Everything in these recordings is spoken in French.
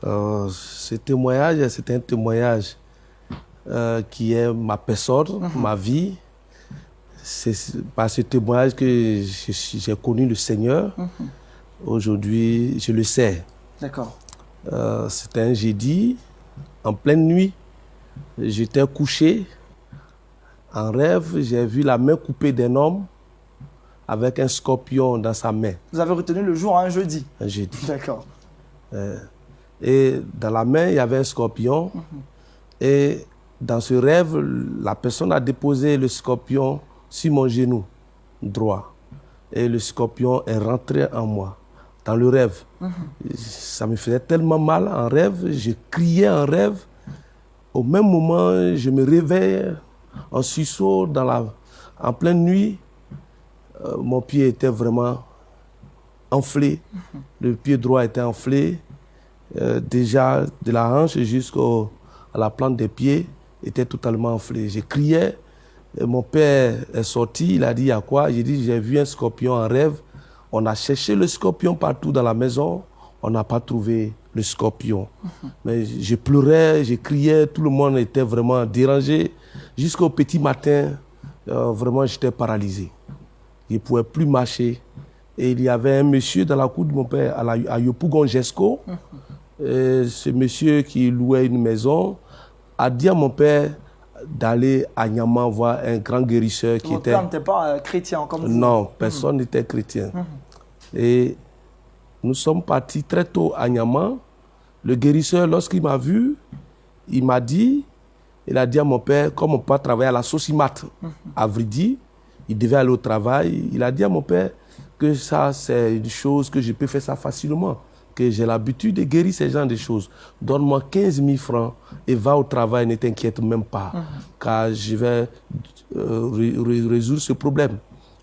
Ce témoignage, c'est un témoignage qui est ma personne, ma vie. C'est par ce témoignage que j'ai connu le Seigneur. Aujourd'hui, je le sais. D'accord. C'était un jeudi, en pleine nuit. J'étais couché. En rêve, j'ai vu la main coupée d'un homme avec un scorpion dans sa main. Vous avez retenu le jour à un jeudi? Un jeudi. D'accord. Et dans la main, il y avait un scorpion. Et dans ce rêve, la personne a déposé le scorpion sur mon genou droit. Et le scorpion est rentré en moi, dans le rêve. Ça me faisait tellement mal en rêve, je criais en rêve. Au même moment, je me réveille en sursaut en pleine nuit. Mon pied était vraiment enflé. Le pied droit était enflé. Déjà, de la hanche jusqu'à la plante des pieds, était totalement enflé. Je criais. Et mon père est sorti. Il a dit, il y a quoi? J'ai dit, j'ai vu un scorpion en rêve. On a cherché le scorpion partout dans la maison. On n'a pas trouvé le scorpion. Mais je pleurais, je criais. Tout le monde était vraiment dérangé. Jusqu'au petit matin, vraiment, j'étais paralysé. Je ne pouvais plus marcher. Et il y avait un monsieur dans la cour de mon père, à Yopougon-Jesco. Ce monsieur qui louait une maison a dit à mon père d'aller à Niamey voir un grand guérisseur qui Votre était... père n'était pas chrétien comme vous? Non, personne n'était chrétien. Et nous sommes partis très tôt à Niamey. Le guérisseur, lorsqu'il m'a vu, il a dit à mon père, comme on peut travailler à la Sosimat à Vridi, il devait aller au travail. Il a dit à mon père que ça, c'est une chose que je peux faire ça facilement, que j'ai l'habitude de guérir ces genres de choses. Donne-moi 15 000 francs et va au travail, ne t'inquiète même pas, car je vais résoudre ce problème.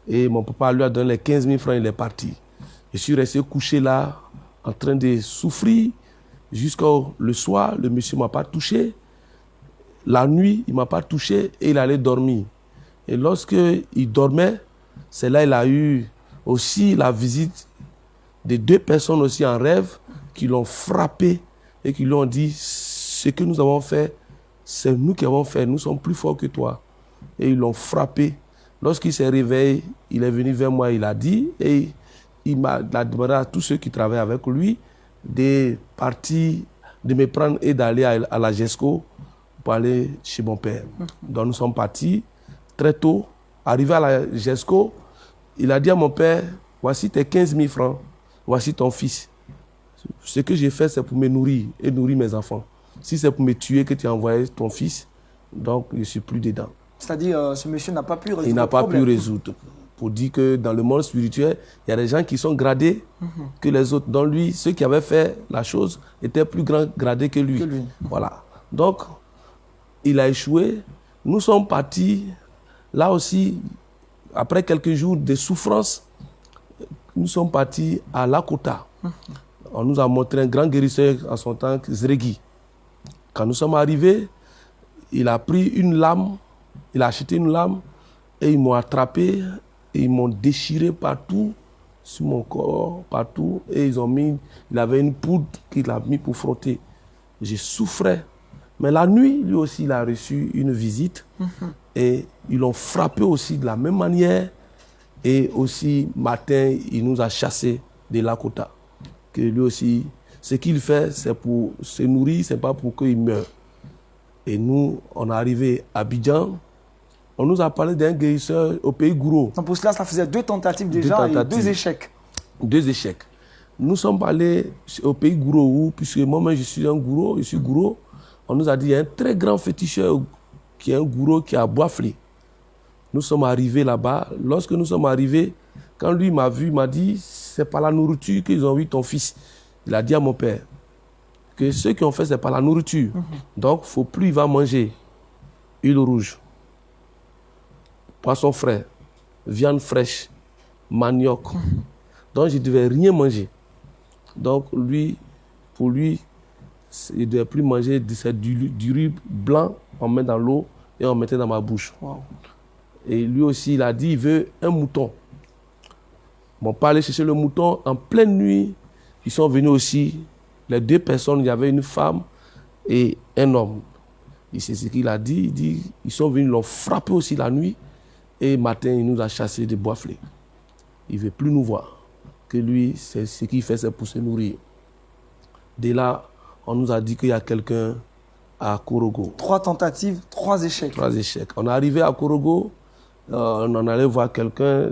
Et mon papa lui a donné les 15 000 francs, il est parti. Je suis resté couché là, en train de souffrir, jusqu'au soir. Le monsieur ne m'a pas touché. La nuit, il ne m'a pas touché et il allait dormir. Et lorsqu'il dormait, c'est là qu'il a eu aussi la visite de 2 personnes aussi en rêve qui l'ont frappé et qui lui ont dit, ce que nous avons fait, c'est nous qui avons fait, nous sommes plus forts que toi. Et ils l'ont frappé. Lorsqu'il s'est réveillé, il est venu vers moi, il a dit, et il m'a demandé à tous ceux qui travaillaient avec lui de partir, de me prendre et d'aller à la GESCO pour aller chez mon père. Donc nous sommes partis très tôt. Arrivé à la GESCO, il a dit à mon père, voici tes 15 000 francs, voici ton fils. Ce que j'ai fait, c'est pour me nourrir et nourrir mes enfants. Si c'est pour me tuer que tu as envoyé ton fils, donc je ne suis plus dedans. C'est-à-dire, ce monsieur n'a pas pu résoudre Il n'a le pas problème. pu résoudre. Pour dire que dans le monde spirituel, il y a des gens qui sont gradés que les autres. Dans lui, ceux qui avaient fait la chose étaient plus gradés que lui. Voilà. Donc, il a échoué. Nous sommes partis, là aussi, après quelques jours de souffrance, nous sommes partis à Lakota. On nous a montré un grand guérisseur en son temps, Zregi. Quand nous sommes arrivés, il a pris une lame, il a acheté une lame et ils m'ont attrapé et ils m'ont déchiré partout, sur mon corps, partout. Et il avait une poudre qu'il a mis pour frotter. Je souffrais. Mais la nuit, lui aussi, il a reçu une visite et ils l'ont frappé aussi de la même manière. Et aussi, matin, il nous a chassés de Lakota. Que lui aussi, ce qu'il fait, c'est pour se nourrir, ce n'est pas pour qu'il meure. Et nous, on est arrivé à Abidjan. On nous a parlé d'un guérisseur au pays Gouro. Donc pour cela, ça faisait 2 tentatives déjà et 2 échecs. 2 échecs. Nous sommes allés au pays Gouro, puisque moi-même je suis un Gouro, je suis Gouro. On nous a dit qu'il y a un très grand féticheur qui est un Gouro qui est à Boisflé. Nous sommes arrivés là-bas. Lorsque nous sommes arrivés, quand lui m'a vu, il m'a dit, c'est par la nourriture qu'ils ont vu ton fils. Il a dit à mon père que ceux qui ont fait, c'est par la nourriture. Donc, il ne faut plus, il va manger huile rouge, poisson frais, viande fraîche, manioc. Donc, je ne devais rien manger. Donc, pour lui, il ne devait plus manger du riz blanc, on met dans l'eau et on mettait dans ma bouche. Wow. Et lui aussi, il a dit, il veut un mouton. Mon père allait chercher le mouton en pleine nuit. Ils sont venus aussi les deux personnes, il y avait une femme et un homme. Et c'est ce qu'il a dit. Il dit, ils sont venus, l'ont frappé aussi la nuit. Et matin, il nous a chassés de Boisflé. Il ne veut plus nous voir. Que lui, c'est ce qu'il fait, c'est pour se nourrir. Dès là, on nous a dit qu'il y a quelqu'un à Korogo. 3 tentatives, 3 échecs. 3 échecs. On est arrivé à Korogo, on en allait voir quelqu'un,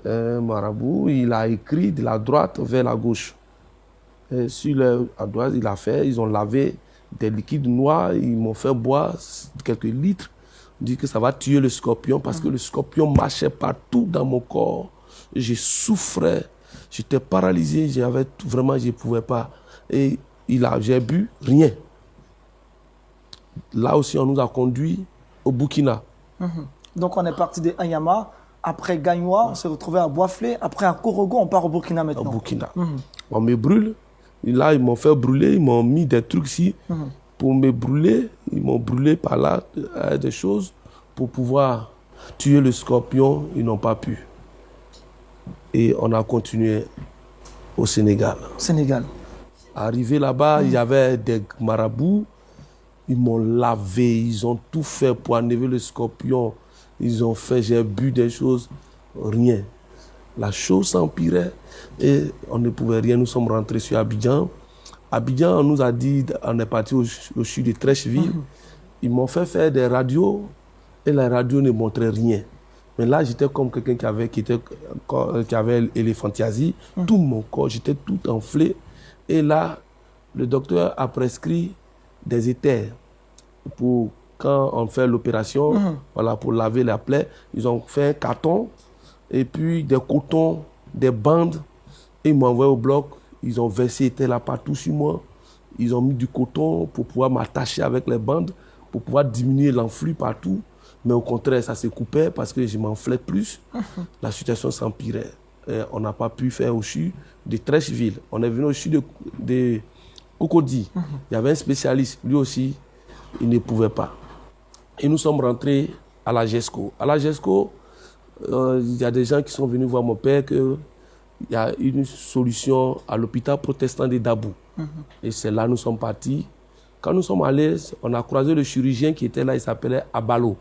un marabout, il a écrit de la droite vers la gauche. Et à droite, ils ont lavé des liquides noirs, ils m'ont fait boire quelques litres. On dit que ça va tuer le scorpion parce que le scorpion marchait partout dans mon corps. Je souffrais, j'étais paralysé, je ne pouvais pas. Et j'ai bu, rien. Là aussi, on nous a conduits au Burkina. Donc on est parti de Anyama, après Gagnoa, on s'est retrouvé à Boisflé, après à Korogo, on part au Burkina maintenant. Au Burkina. On me brûle. Et là, ils m'ont fait brûler, ils m'ont mis des trucs ici pour me brûler. Ils m'ont brûlé par là, des choses pour pouvoir tuer le scorpion. Ils n'ont pas pu. Et on a continué au Sénégal. Sénégal. Arrivé là-bas, il y avait des marabouts. Ils m'ont lavé, ils ont tout fait pour enlever le scorpion. Ils ont fait, j'ai bu des choses, rien. La chose s'empirait et on ne pouvait rien. Nous sommes rentrés sur Abidjan. Abidjan, on nous a dit, on est parti au CHU de Trècheville. Ils m'ont fait faire des radios et la radio ne montrait rien. Mais là, j'étais comme quelqu'un qui avait éléphantiasie. Tout mon corps, j'étais tout enflé. Et là, le docteur a prescrit des éthers pour quand on fait l'opération, voilà, pour laver la plaie. Ils ont fait un carton et puis des cotons, des bandes. Et ils m'ont envoyé au bloc. Ils ont versé éthers là partout sur moi. Ils ont mis du coton pour pouvoir m'attacher avec les bandes, pour pouvoir diminuer l'enflux partout. Mais au contraire, ça se coupait parce que je m'enflais plus. La situation s'empirait. On n'a pas pu faire au CHU de Trècheville. On est venu au CHU de Cocody. Il y avait un spécialiste. Lui aussi, il ne pouvait pas. Et nous sommes rentrés à la GESCO. À la GESCO, il y a des gens qui sont venus voir mon père qu'il y a une solution à l'hôpital protestant de Dabou. Et c'est là que nous sommes partis. Quand nous sommes allés, on a croisé le chirurgien qui était là, il s'appelait Abalo.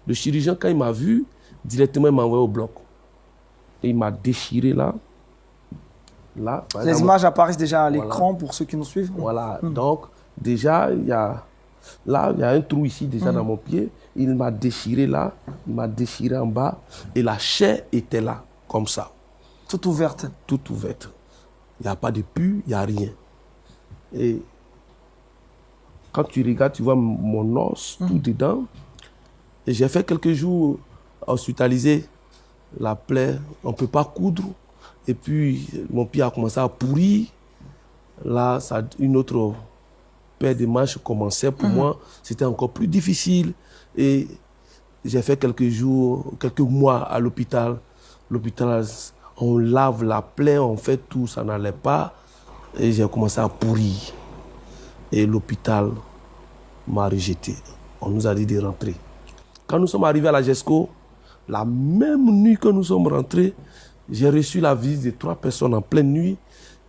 Le chirurgien, quand il m'a vu, directement, il m'a envoyé au bloc. Et il m'a déchiré là. Les images apparaissent déjà à l'écran pour ceux qui nous suivent. Voilà, donc déjà, il y a un trou ici déjà dans mon pied. Il m'a déchiré là, il m'a déchiré en bas. Et la chair était là, comme ça. Toute ouverte. Toute ouverte. Il n'y a pas de pu, il n'y a rien. Et quand tu regardes, tu vois mon os tout dedans. Et j'ai fait quelques jours hospitalisé. La plaie, on ne peut pas coudre. Et puis, mon pied a commencé à pourrir. Là, une autre paire de manches commençait pour moi. C'était encore plus difficile. Et j'ai fait quelques mois à l'hôpital. L'hôpital, on lave la plaie, on fait tout, ça n'allait pas. Et j'ai commencé à pourrir. Et l'hôpital m'a rejeté. On nous a dit de rentrer. Quand nous sommes arrivés à la GESCO, la même nuit que nous sommes rentrés, j'ai reçu la visite de 3 personnes en pleine nuit,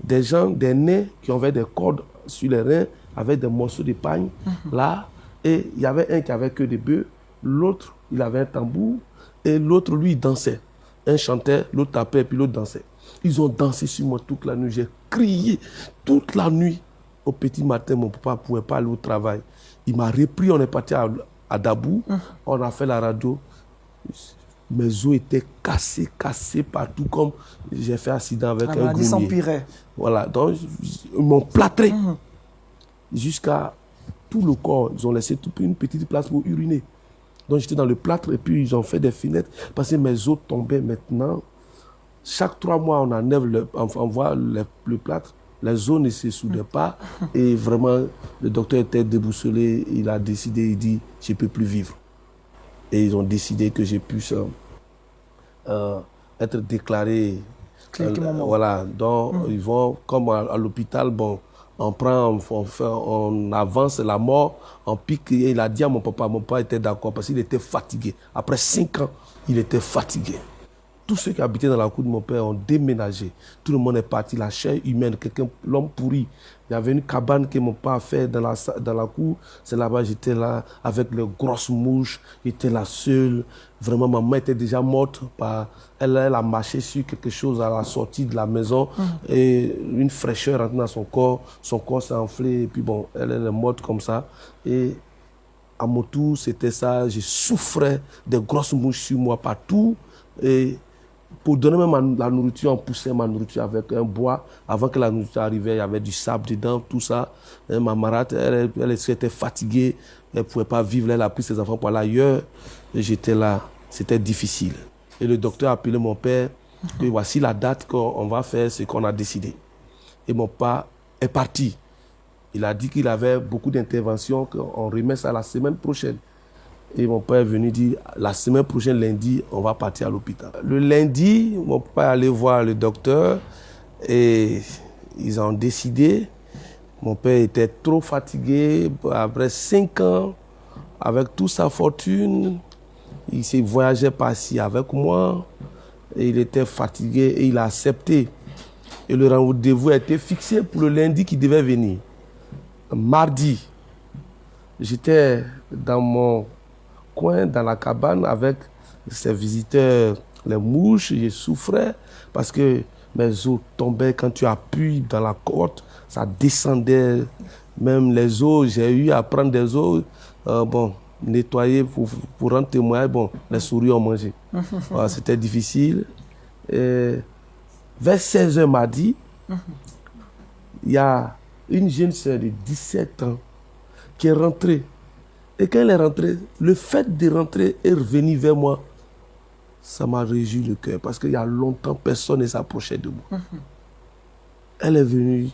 des gens, des nez qui avaient des cordes sur les reins, avec des morceaux de pagne, là. Et il y avait un qui avait que des bœufs, l'autre, il avait un tambour, et l'autre, lui, il dansait. Un chantait, l'autre tapait, et puis l'autre dansait. Ils ont dansé sur moi toute la nuit. J'ai crié toute la nuit. Au petit matin, mon papa ne pouvait pas aller au travail. Il m'a repris, on est parti à Dabou, on a fait la radio. Mes os étaient cassés partout, comme j'ai fait accident avec un grenier. S'empirait. Voilà, donc ils m'ont plâtré jusqu'à tout le corps. Ils ont laissé une petite place pour uriner. Donc j'étais dans le plâtre et puis ils ont fait des fenêtres parce que mes os tombaient maintenant. Chaque 3 mois, on enlève on voit le plâtre. Les os ne se soudaient pas et vraiment, le docteur était déboussolé. Il a décidé, il dit, je ne peux plus vivre. Et ils ont décidé que j'ai pu être déclaré. Voilà, donc ils vont, comme à l'hôpital, bon, on avance la mort, on pique. Et il a dit à mon papa était d'accord parce qu'il était fatigué. Après 5 ans, il était fatigué. Tous ceux qui habitaient dans la cour de mon père ont déménagé. Tout le monde est parti. La chair humaine, l'homme pourri, Il y avait une cabane que mon père a fait dans la cour. C'est là-bas, j'étais là avec les grosses mouches. J'étais la seule. Vraiment, ma main était déjà morte. Elle a marché sur quelque chose à la sortie de la maison. Et une fraîcheur rentre dans son corps. Son corps s'est enflé. Et puis bon, elle est morte comme ça. Et à mon tour, c'était ça. Je souffrais des grosses mouches sur moi partout. Et pour donner même la nourriture, on poussait ma nourriture avec un bois. Avant que la nourriture arrivait, il y avait du sable dedans, tout ça. Et ma marade, elle était fatiguée. Elle ne pouvait pas vivre. Elle a pris ses enfants pour aller ailleurs. Et j'étais là. C'était difficile. Et le docteur a appelé mon père. Et voici la date qu'on va faire ce qu'on a décidé. Et mon père est parti. Il a dit qu'il avait beaucoup d'interventions, qu'on remet ça la semaine prochaine. Et mon père est venu dire, la semaine prochaine, lundi, on va partir à l'hôpital. Le lundi, mon père est allé voir le docteur et ils ont décidé. Mon père était trop fatigué. Après 5 ans, avec toute sa fortune, il s'est voyagé par-ci avec moi. Et il était fatigué et il a accepté. Et le rendez-vous a été fixé pour le lundi qui devait venir. Mardi, j'étais dans mon coin, dans la cabane, avec ces visiteurs, les mouches. Je souffrais parce que mes os tombaient quand tu appuies dans la corde, ça descendait. Même les os, j'ai eu à prendre des os, nettoyer pour rendre témoin. Bon, les souris ont mangé. Voilà, c'était difficile. Et vers 16h mardi, il y a une jeune sœur de 17 ans qui est rentrée. Et quand elle est rentrée, le fait de rentrer et revenir vers moi, ça m'a réjoui le cœur. Parce qu'il y a longtemps, personne ne s'approchait de moi. Elle est venue,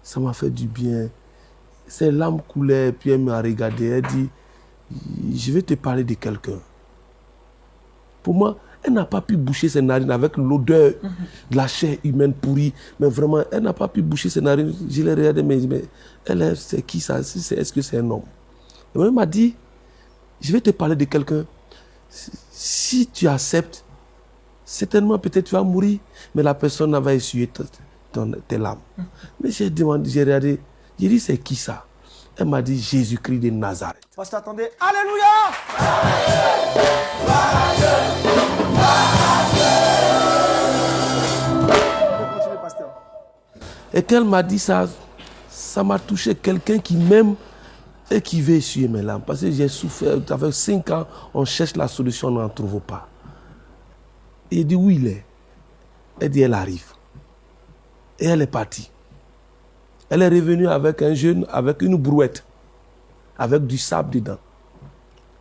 ça m'a fait du bien. Ses larmes coulaient, puis elle m'a regardé. Elle dit, je vais te parler de quelqu'un. Pour moi, elle n'a pas pu boucher ses narines avec l'odeur de la chair humaine pourrie. Mais vraiment, elle n'a pas pu boucher ses narines. Je l'ai regardé, mais elle, c'est qui ça? Est-ce que c'est un homme? Et elle m'a dit, je vais te parler de quelqu'un. Si tu acceptes, certainement peut-être tu vas mourir, mais la personne va essuyer tes larmes. Mais j'ai regardé, j'ai dit, c'est qui ça? Elle m'a dit, Jésus-Christ de Nazareth. Pasteur, attendez. Alléluia! Continuez, pasteur. Et quand elle m'a dit ça, ça m'a touché. Quelqu'un qui m'aime et qui veut essuyer mes larmes. Parce que j'ai souffert, avec 5 ans, on cherche la solution, on n'en trouve pas. Et il dit, où il est? Elle dit, elle arrive. Et elle est partie. Elle est revenue avec un jeune, avec une brouette, avec du sable dedans.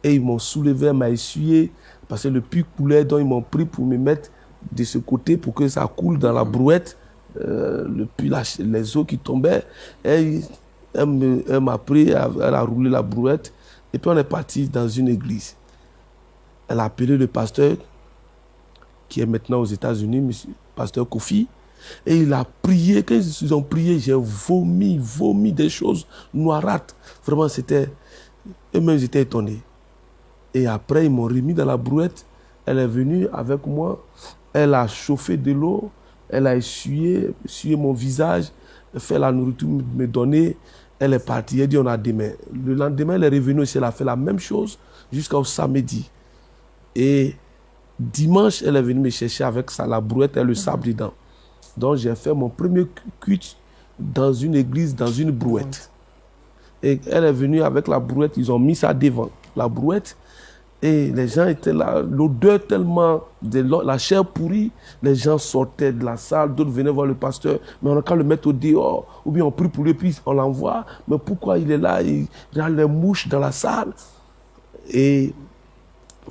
Et ils m'ont soulevé, m'a essuyé, parce que le puits coulait, donc ils m'ont pris pour me mettre de ce côté pour que ça coule dans la brouette. Le puits, les eaux qui tombaient. Et elle m'a pris, elle a roulé la brouette. Et puis on est parti dans une église. Elle a appelé le pasteur, qui est maintenant aux États-Unis, le pasteur Kofi. Et il a prié. Quand ils ont prié, j'ai vomi des choses noirâtres. Vraiment, c'était... Eux-mêmes, ils étaient étonnés. Et après, ils m'ont remis dans la brouette. Elle est venue avec moi. Elle a chauffé de l'eau. Elle a essuyé mon visage. Fait la nourriture, me donner. Elle est partie. Elle dit, on a demain. Le lendemain, elle est revenue aussi. Elle a fait la même chose jusqu'au samedi. Et dimanche, elle est venue me chercher avec ça, la brouette et le sable dedans. Donc, j'ai fait mon premier culte dans une église, dans une brouette. Et elle est venue avec la brouette, ils ont mis ça devant, la brouette. Et les gens étaient là, l'odeur tellement de la chair pourrie, les gens sortaient de la salle, d'autres venaient voir le pasteur, mais on a qu'à le mettre au dehors, ou bien on prie pour lui, puis on l'envoie. Mais pourquoi il est là? Il y a les mouches dans la salle. Et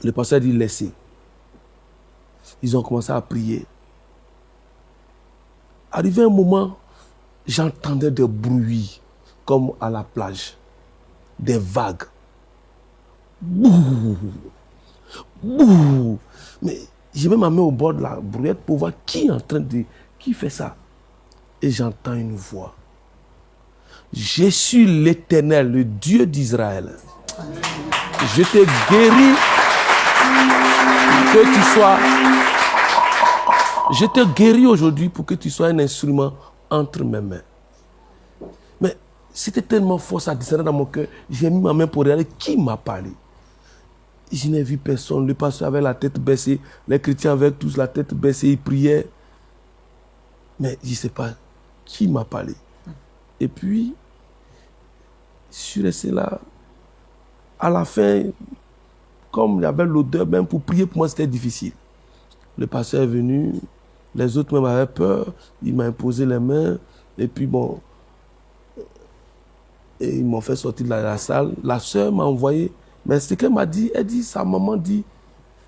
le pasteur dit, laissez. Ils ont commencé à prier. Arrivé un moment, j'entendais des bruits comme à la plage, des vagues. Bouh, bouh. Mais je mets ma main au bord de la brouette pour voir qui fait ça. Et j'entends une voix. Je suis l'Éternel, le Dieu d'Israël. Je te guéris que tu sois. Je te guéris aujourd'hui pour que tu sois un instrument entre mes mains. C'était tellement fort, ça descendait dans mon cœur. J'ai mis ma main pour regarder qui m'a parlé. Je n'ai vu personne. Le pasteur avait la tête baissée. Les chrétiens avec tous la tête baissée. Ils priaient. Mais je ne sais pas qui m'a parlé. Et puis, je suis resté là. À la fin, comme il y avait l'odeur, même pour prier, pour moi, c'était difficile. Le pasteur est venu. Les autres même avaient peur. Il m'a imposé les mains. Et puis, bon, et ils m'ont fait sortir de la salle. La sœur m'a envoyé. Mais ce qu'elle m'a dit, elle dit, sa maman dit,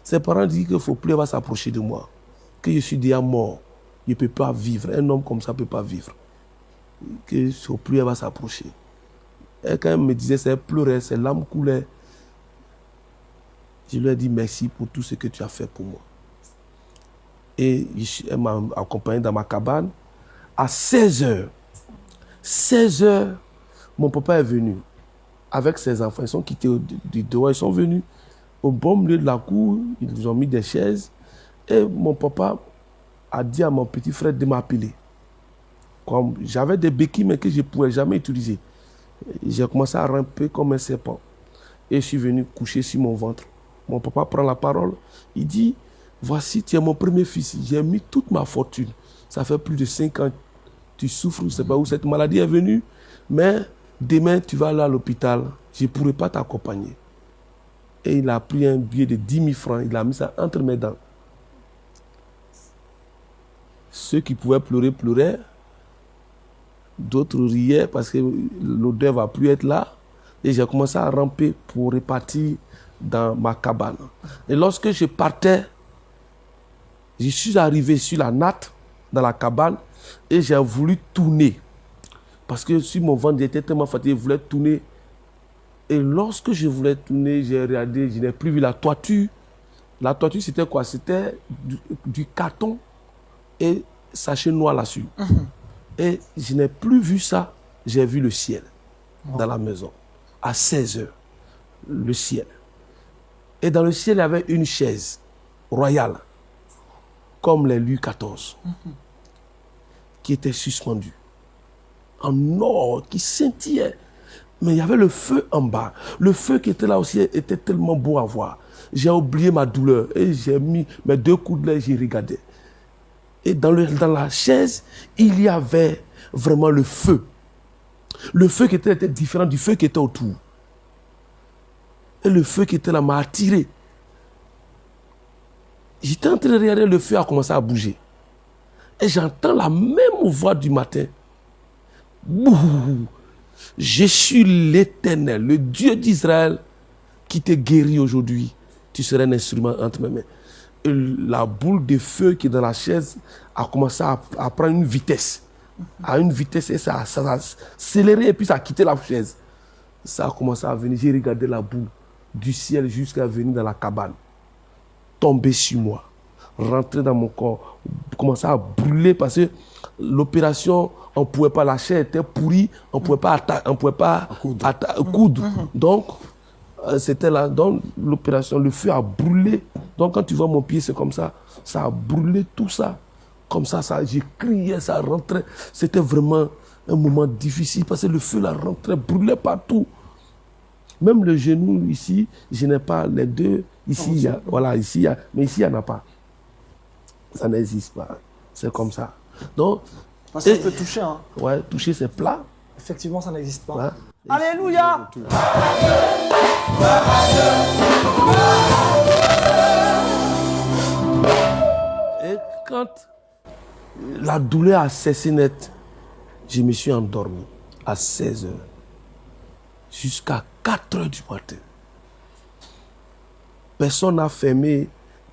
ses parents disent qu'il ne faut plus avoir s'approcher de moi. Que je suis déjà mort. Je ne peux pas vivre. Un homme comme ça ne peut pas vivre. Que ne faut plus avoir s'approcher. Et quand elle me disait ça, elle pleurait, ses larmes coulaient. Je lui ai dit merci pour tout ce que tu as fait pour moi. Et elle m'a accompagné dans ma cabane. À 16h, mon papa est venu avec ses enfants. Ils sont quittés du dehors, ils sont venus au bon milieu de la cour. Ils nous ont mis des chaises. Et mon papa a dit à mon petit frère de m'appeler. Comme j'avais des béquilles, mais que je ne pouvais jamais utiliser. J'ai commencé à ramper comme un serpent. Et je suis venu coucher sur mon ventre. Mon papa prend la parole. Il dit, voici, tu es mon premier fils. J'ai mis toute ma fortune. Ça fait plus de 5 ans. Tu souffres, je ne sais pas où cette maladie est venue. Mais demain, tu vas aller à l'hôpital. Je ne pourrai pas t'accompagner. Et il a pris un billet de 10 000 francs. Il a mis ça entre mes dents. Ceux qui pouvaient pleurer, pleuraient. D'autres riaient parce que l'odeur ne va plus être là. Et j'ai commencé à ramper pour repartir dans ma cabane. Et lorsque je partais, je suis arrivé sur la natte, dans la cabane, et j'ai voulu tourner. Parce que sur mon ventre, j'étais tellement fatigué, je voulais tourner. Et lorsque je voulais tourner, j'ai regardé, je n'ai plus vu la toiture. La toiture, c'était quoi? C'était du carton et sachet noir là-dessus. Et je n'ai plus vu ça. J'ai vu le ciel dans la maison. À 16h, le ciel. Et dans le ciel, il y avait une chaise royale, comme les Louis XIV, qui était suspendue. En or, qui scintillait. Mais il y avait le feu en bas. Le feu qui était là aussi était tellement beau à voir. J'ai oublié ma douleur et j'ai mis mes 2 coudes là et j'ai regardé. Et dans la chaise, il y avait vraiment le feu. Le feu qui était différent du feu qui était autour. Et le feu qui était là m'a attiré. J'étais en train de regarder, le feu a commencé à bouger. Et j'entends la même voix du matin. Bouh! Je suis l'Éternel, le Dieu d'Israël, qui te guérit aujourd'hui. Tu seras un instrument entre mes mains. Et la boule de feu qui est dans la chaise a commencé à prendre une vitesse. À une vitesse, et ça a accéléré et puis ça a quitté la chaise. Ça a commencé à venir. J'ai regardé la boule du ciel jusqu'à venir dans la cabane. Tomber sur moi. Rentrer dans mon corps. Commencer à brûler parce que l'opération, on ne pouvait pas, la chair était pourrie, on ne pouvait pas coudre. Donc, c'était là, dans l'opération, le feu a brûlé. Donc, quand tu vois mon pied, c'est comme ça. Ça a brûlé tout ça. Comme ça, j'ai crié, ça rentrait. C'était vraiment un moment difficile parce que le feu là rentrait, brûlait partout. Même le genou ici, je n'ai pas les deux. Ici, il y a, voilà, ici, il y a, mais ici, il n'y en a pas. Ça n'existe pas. C'est comme ça. Donc, ça peut toucher. Hein. Ouais, toucher, c'est plat. Effectivement, ça n'existe pas. Ouais. Alléluia! Et quand la douleur a cessé net, je me suis endormi à 16h jusqu'à 4h du matin. Personne n'a fermé.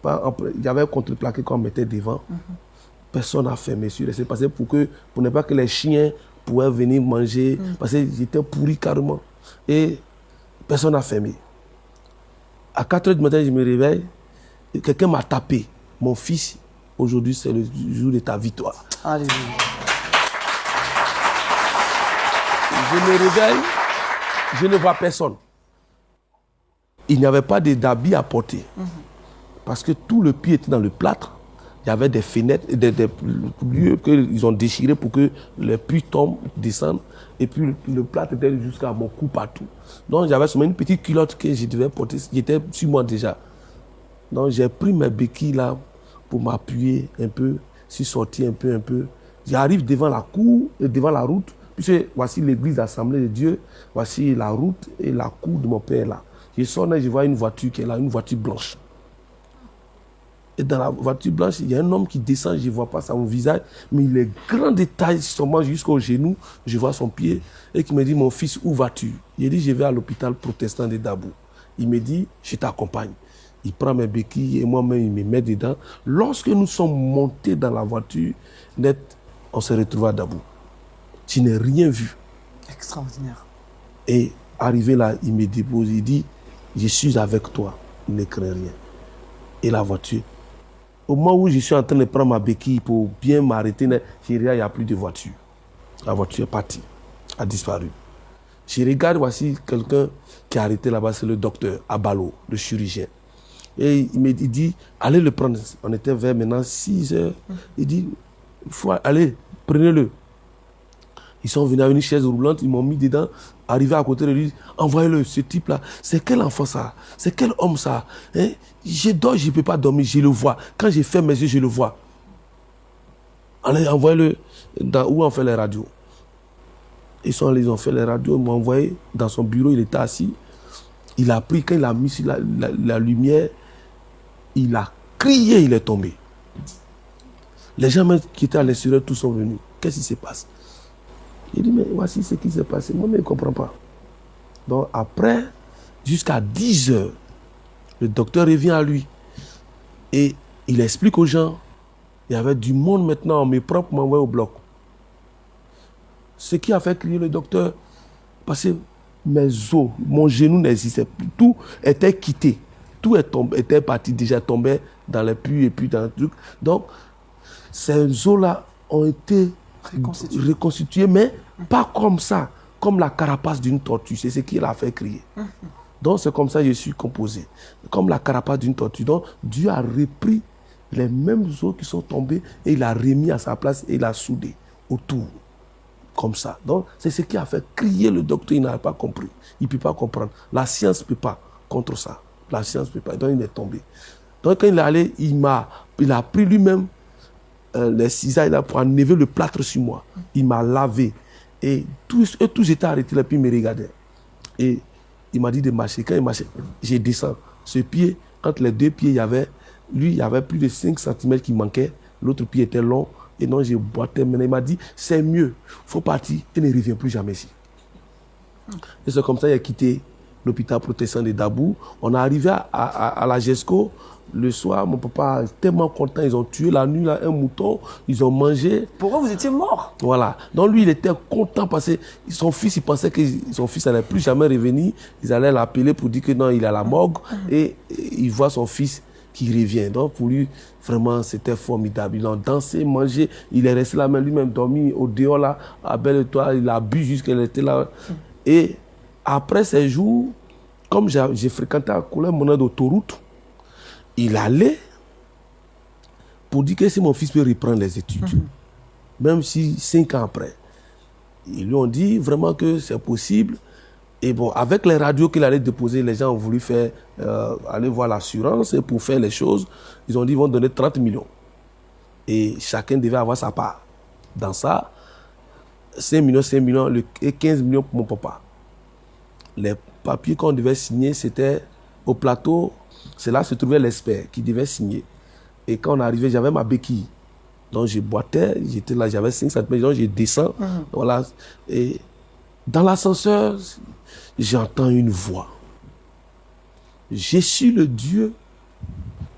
Il y avait un contreplaqué qu'on mettait devant. Personne n'a fermé. C'est passé pour ne pas que les chiens pouvaient venir manger. Parce que j'étais pourri carrément. Et personne n'a fermé. À 4h du matin, je me réveille. Et quelqu'un m'a tapé. Mon fils, aujourd'hui, c'est le jour de ta victoire. Alléluia. Je me réveille. Je ne vois personne. Il n'y avait pas d'habits à porter. Parce que tout le pied était dans le plâtre. il y avait des fenêtres, des lieux qu'ils ont déchirés pour que les puits tombent, descendent. Et puis le plâtre était jusqu'à mon cou partout. Donc j'avais seulement une petite culotte que je devais porter. J'étais sur moi déjà. Donc j'ai pris mes béquilles là pour m'appuyer un peu. Je suis sorti un peu. J'arrive devant la cour et devant la route. Puisque voici l'église d'Assemblée de Dieu. Voici la route et la cour de mon père là. Je sors et je vois une voiture qui est là, une voiture blanche. Et dans la voiture blanche, il y a un homme qui descend, je ne vois pas son visage, mais il est grand détail, sûrement jusqu'au genou, je vois son pied, et qui me dit, mon fils, où vas-tu? Il dit, je vais à l'hôpital protestant de Dabou. Il me dit, je t'accompagne. Il prend mes béquilles et moi-même, il me met dedans. Lorsque nous sommes montés dans la voiture, net, on se retrouve à Dabou. Je n'ai rien vu. Extraordinaire. Et arrivé là, il me dépose, il dit, je suis avec toi, ne crains rien. Et la voiture. Au moment où je suis en train de prendre ma béquille pour bien m'arrêter, il n'y a plus de voiture. La voiture est partie, a disparu. Je regarde, voici quelqu'un qui est arrêté là-bas, c'est le docteur Abalo, le chirurgien. Et il dit, allez le prendre. On était vers maintenant 6 heures. Il dit, il faut aller, prenez-le. Ils sont venus avec une chaise roulante, ils m'ont mis dedans, arrivé à côté de lui, envoyez-le, ce type-là. C'est quel enfant ça? C'est quel homme ça? Hein? Je dors, je ne peux pas dormir, je le vois. Quand je ferme mes yeux, je le vois. Allez, envoyez-le où on fait les radios. Ils ont fait les radios, ils m'ont envoyé dans son bureau, il était assis. Il a pris, quand il a mis sur la lumière, il a crié, il est tombé. Les gens qui étaient à l'extérieur, tous sont venus. Qu'est-ce qui se passe? Il dit, mais voici ce qui s'est passé. Moi, mais je ne comprends pas. Donc, après, jusqu'à 10 heures, le docteur revient à lui. Et il explique aux gens, il y avait du monde maintenant, mes propres m'envoient au bloc. Ce qui a fait crier le docteur, parce que mes os, mon genou n'existait plus. Tout était quitté. Tout était parti, déjà tombé dans les puits et puis dans le truc. Donc, ces os-là ont été reconstitués, mais pas comme ça, comme la carapace d'une tortue. C'est ce qui l'a fait crier. Donc c'est comme ça que je suis composé, comme la carapace d'une tortue. Donc Dieu a repris les mêmes os qui sont tombés et il a remis à sa place et il a soudé autour, comme ça. Donc c'est ce qui a fait crier le docteur. Il n'a pas compris, il ne peut pas comprendre. La science ne peut pas contre ça. La science ne peut pas. Donc il est tombé. Donc quand il est allé, il a pris lui-même les cisailles là pour enlever le plâtre sur moi. Il m'a lavé. Et tous étaient arrêtés là, puis ils me regardaient. Et il m'a dit de marcher. Quand il marchait, je descends. Ce pied, entre les deux pieds, il y avait plus de 5 cm qui manquaient. L'autre pied était long. Et non, j'ai boité. Maintenant, il m'a dit, c'est mieux. Il faut partir et ne reviens plus jamais ici. Et c'est comme ça qu'il a quitté l'hôpital protestant de Dabou. On est arrivé à la GESCO. Le soir, mon papa est tellement content. Ils ont tué la nuit là, un mouton. Ils ont mangé. Pourquoi vous étiez mort? Voilà. Donc lui, il était content parce que son fils, il pensait que son fils n'allait plus jamais revenir. Ils allaient l'appeler pour dire que non, il est à la morgue. Et il voit son fils qui revient. Donc pour lui, vraiment, c'était formidable. Ils ont dansé, mangé. Il est resté là, même lui-même dormi au dehors là, à belle étoile. Il a bu jusqu'à qu'il était là. Et après ces jours, comme j'ai fréquenté à Couleur-Monnaie d'autoroute, il allait pour dire que si mon fils peut reprendre les études, même si 5 ans après, ils lui ont dit vraiment que c'est possible. Et bon, avec les radios qu'il allait déposer, les gens ont voulu faire, aller voir l'assurance pour faire les choses. Ils ont dit qu'ils vont donner 30 millions. Et chacun devait avoir sa part. Dans ça, 5 millions et 15 millions pour mon papa. Les papiers qu'on devait signer, c'était au plateau. C'est là que se trouvait l'expert qui devait signer. Et quand on arrivait, j'avais ma béquille. Donc je boitais, j'étais là, j'avais 5 cm, donc je descends. Voilà. Et dans l'ascenseur, j'entends une voix. Je suis le Dieu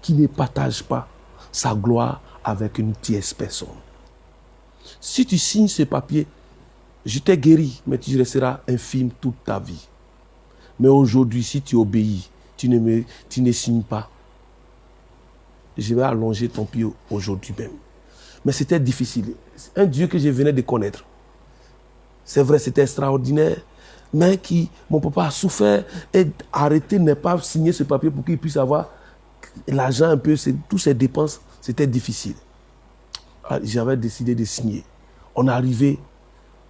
qui ne partage pas sa gloire avec une tierce personne. Si tu signes ce papier, je t'ai guéri, mais tu resteras infirme toute ta vie. Mais aujourd'hui, si tu obéis, tu ne signes pas. Je vais allonger ton pied aujourd'hui même. Mais c'était difficile. C'est un Dieu que je venais de connaître. C'est vrai, c'était extraordinaire. Mais mon papa a souffert et arrêté de ne pas signer ce papier pour qu'il puisse avoir l'argent un peu, toutes ses dépenses. C'était difficile. J'avais décidé de signer. On est arrivé,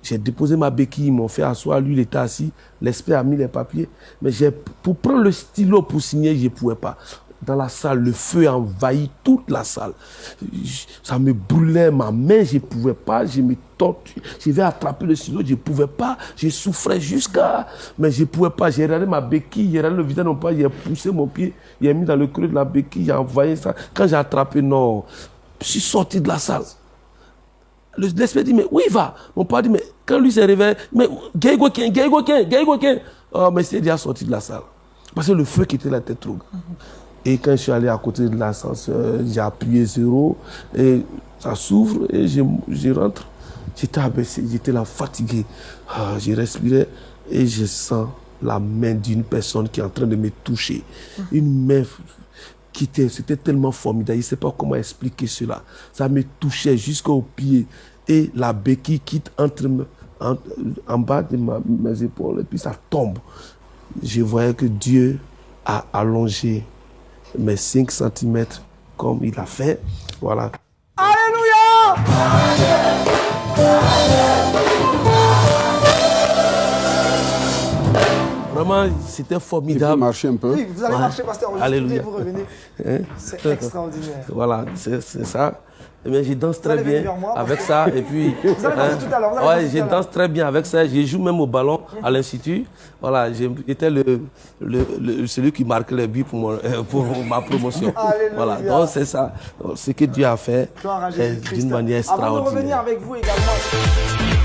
j'ai déposé ma béquille, ils m'ont fait asseoir, lui il était assis, l'expert a mis les papiers, mais pour prendre le stylo pour signer, je ne pouvais pas. Dans la salle, le feu a envahi toute la salle. Ça me brûlait ma main, je ne pouvais pas, je me torturais. Je vais attraper le stylo, je ne pouvais pas, je souffrais jusqu'à... Mais je ne pouvais pas, j'ai regardé ma béquille, j'ai regardé le visage non pas, j'ai poussé mon pied, j'ai mis dans le creux de la béquille, j'ai envoyé ça. Quand j'ai attrapé, non, je suis sorti de la salle. L'esprit dit, mais où il va? Mon père dit, mais quand lui s'est réveillé, mais Gaïgokin. Oh, mais c'est déjà sorti de la salle. Parce que le feu qui était là était trop grand. Et quand je suis allé à côté de l'ascenseur, j'ai appuyé 0 et ça s'ouvre et je rentre. J'étais abaissé, j'étais là fatigué. Je respirais et je sens la main d'une personne qui est en train de me toucher. Une main c'était tellement formidable, je ne sais pas comment expliquer cela. Ça me touchait jusqu'au pied et la béquille quitte en bas de mes épaules et puis ça tombe. Je voyais que Dieu a allongé mes 5 cm comme il a fait. Voilà. Alléluia! Vraiment, c'était formidable. Tu peux marcher un peu. Oui, vous allez marcher, pasteur. Alléluia. Vous revenez. C'est extraordinaire. Voilà, c'est ça. Eh bien, je danse très allez venir bien vers moi. avec ça. Et puis, Vous allez danser tout à l'heure, vous allez ouais, danser je tout à l'heure. danse très bien avec ça. Je joue même au ballon à l'Institut. Voilà, j'étais celui qui marquait les buts pour ma promotion. Alléluia. Voilà, donc c'est ça. Donc, ce que Dieu a fait Gloire à est Jésus-Christ. d'une manière Avant de revenir extraordinaire. avec vous également.